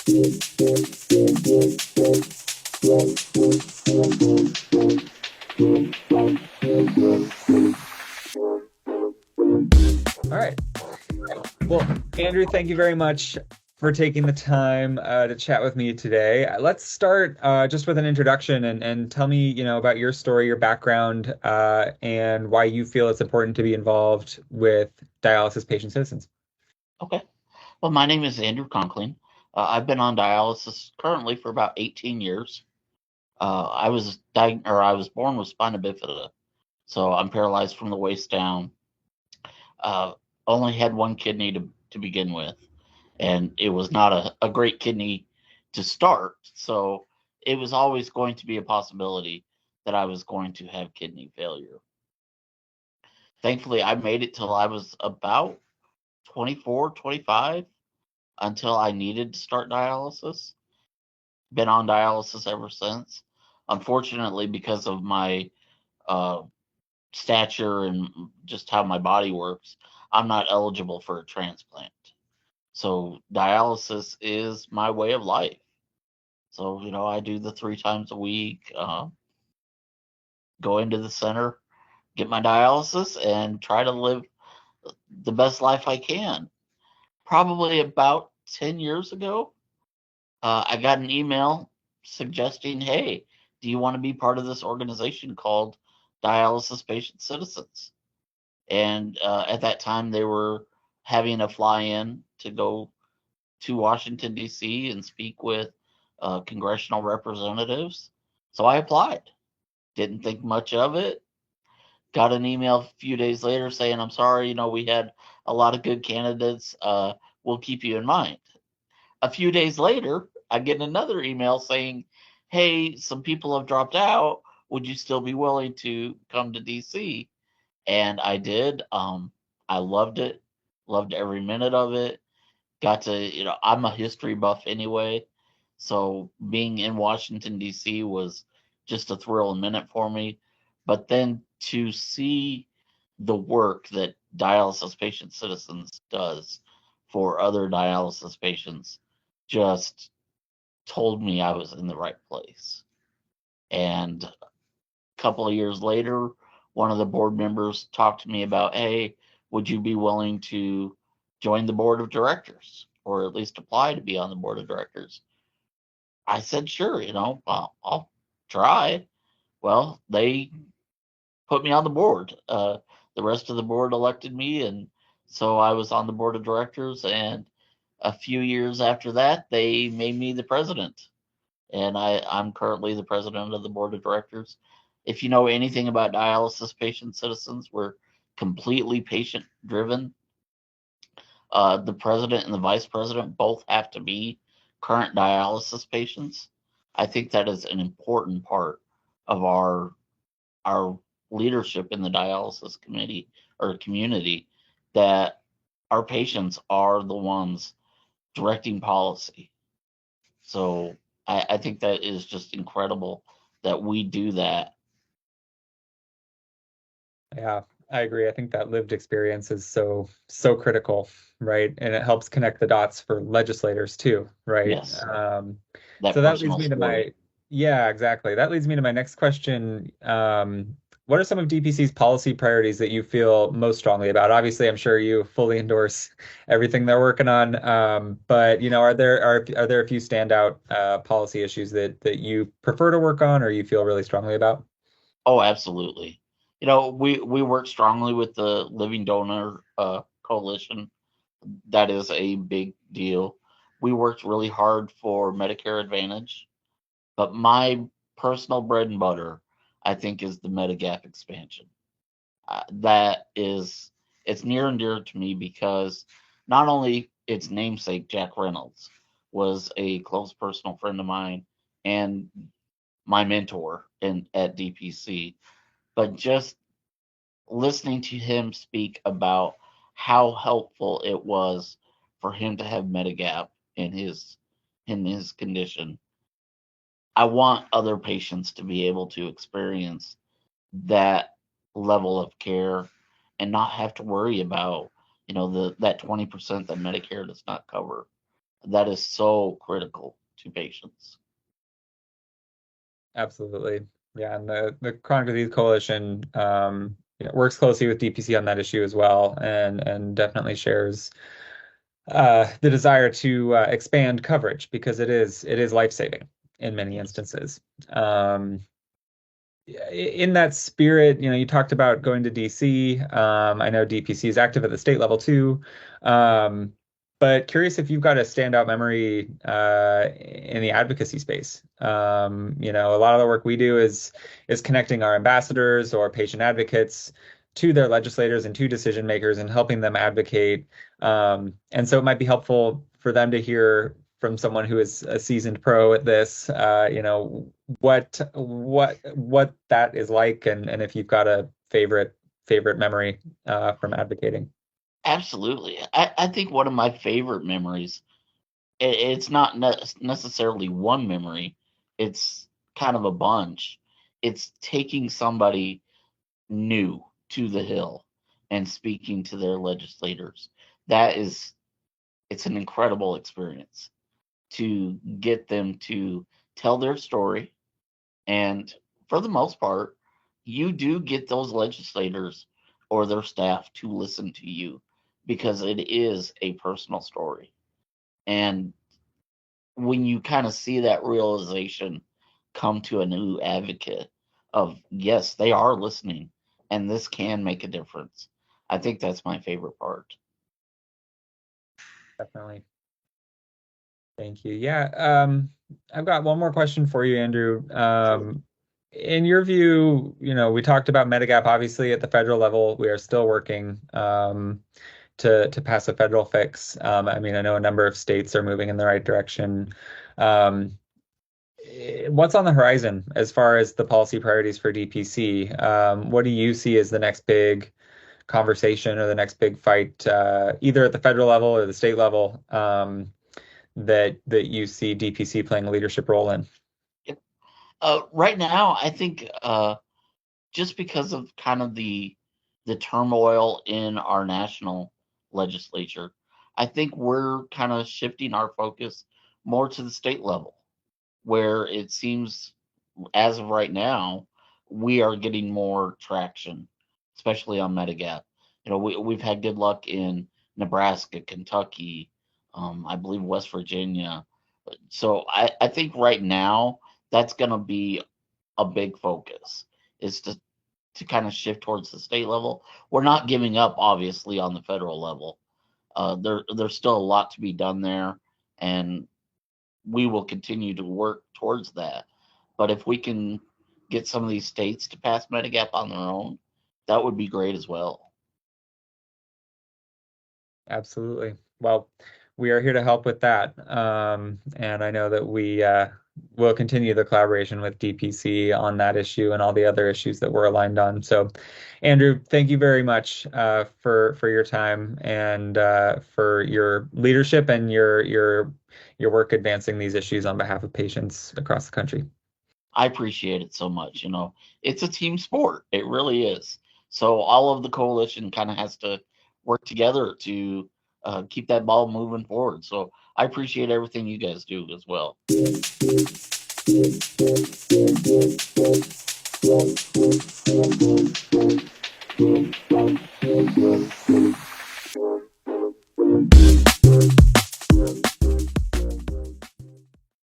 All right. Well, Andrew, thank you very much for taking the time to chat with me today. Let's start just with an introduction and tell me, about your story, your background, and why you feel it's important to be involved with dialysis patient citizens. Okay. Well, my name is Andrew Conkling. I've been on dialysis currently for about 18 years. I was born with spina bifida, so I'm paralyzed from the waist down. Uh, Only had one kidney to begin with, and it was not a great kidney to start. So it was always going to be a possibility that I was going to have kidney failure. Thankfully, I made it till I was about 24, 25 until I needed to start dialysis. Been on dialysis ever since. Unfortunately, because of my uh, stature and just how my body works, I'm not eligible for a transplant. So dialysis is my way of life. So, I do the 3 times a week, go into the center, get my dialysis, and try to live the best life I can. Probably about 10 years ago, I got an email suggesting, hey, do you want to be part of this organization called Dialysis Patient Citizens? And at that time, they were having a fly in to go to Washington, D.C. and speak with congressional representatives. So I applied. Didn't think much of it. Got an email a few days later saying, I'm sorry, we had a lot of good candidates. We'll keep you in mind. A few days later, I get another email saying, hey, some people have dropped out. Would you still be willing to come to DC? And I did. I loved it, loved every minute of it. Got to, I'm a history buff anyway. So being in Washington, D.C. was just a thrill a minute for me. But then to see the work that Dialysis Patient Citizens does for other dialysis patients just told me I was in the right place. And a couple of years later, one of the board members talked to me about, hey, would you be willing to join the board of directors or at least apply to be on the board of directors? I said, sure, I'll try. Well, they put me on the board. The rest of the board elected me, and so I was on the board of directors. And a few years after that, they made me the president, and I'm currently the president of the board of directors. If you know anything about dialysis patient citizens, we're completely patient driven. The president and the vice president both have to be current dialysis patients. I think that is an important part of our leadership in the dialysis committee or community, that our patients are the ones directing policy. So I think that is just incredible that we do that. Yeah, I agree. I think that lived experience is so critical, right? And it helps connect the dots for legislators too, right? Yes, So that that leads personal me to story. yeah, exactly. That leads me to my next question. What are some of DPC's policy priorities that you feel most strongly about? Obviously, I'm sure you fully endorse everything they're working on. But are there a few standout policy issues that you prefer to work on or you feel really strongly about? Oh, absolutely. We work strongly with the Living Donor Coalition. That is a big deal. We worked really hard for Medicare Advantage, but my personal bread and butter, I think, is the Medigap expansion. That is, it's near and dear to me because not only its namesake Jack Reynolds was a close personal friend of mine and my mentor in at DPC, but just listening to him speak about how helpful it was for him to have Medigap in his condition. I want other patients to be able to experience that level of care and not have to worry about, that 20% that Medicare does not cover. that is so critical to patients. Absolutely. Yeah, and the Chronic Disease Coalition works closely with DPC on that issue as well, and definitely shares the desire to expand coverage because it is life-saving in many Yes. instances. Um, in that spirit, you talked about going to DC. I know DPC is active at the state level too. Um, but curious if you've got a standout memory in the advocacy space. A lot of the work we do is connecting our ambassadors or patient advocates to their legislators and to decision makers and helping them advocate. And so it might be helpful for them to hear from someone who is a seasoned pro at this, what that is like, and if you've got a favorite memory from advocating. Absolutely. I think one of my favorite memories, it's not necessarily one memory, it's kind of a bunch. It's taking somebody new to the Hill and speaking to their legislators. That is, it's an incredible experience to get them to tell their story. And for the most part, you do get those legislators or their staff to listen to you because it is a personal story. And when you kind of see that realization come to a new advocate of, yes, they are listening and this can make a difference, I think that's my favorite part. Definitely. Thank you. Yeah. I've got one more question for you, Andrew. Sure. In your view, we talked about Medigap, obviously at the federal level. We are still working to pass a federal fix. I mean, I know a number of states are moving in the right direction. Um, what's on the horizon as far as the policy priorities for DPC? What do you see as the next big conversation or the next big fight, either at the federal level or the state level, that you see DPC playing a leadership role in? Yep. Right now, I think just because of kind of the turmoil in our national legislature, I think we're kind of shifting our focus more to the state level, where it seems as of right now we are getting more traction, especially on Medigap. We've had good luck in Nebraska, Kentucky, I believe West Virginia. So I think right now that's going to be a big focus, is to kind of shift towards the state level. We're not giving up, obviously, on the federal level. There's still a lot to be done there, and we will continue to work towards that. But if we can get some of these states to pass Medigap on their own, that would be great as well. Absolutely. Well, we are here to help with that. And I know that we will continue the collaboration with DPC on that issue and all the other issues that we're aligned on. So, Andrew, thank you very much for your time and for your leadership and your work advancing these issues on behalf of patients across the country. I appreciate it so much. It's a team sport. It really is. So all of the coalition kind of has to work together to keep that ball moving forward. So I appreciate everything you guys do as well.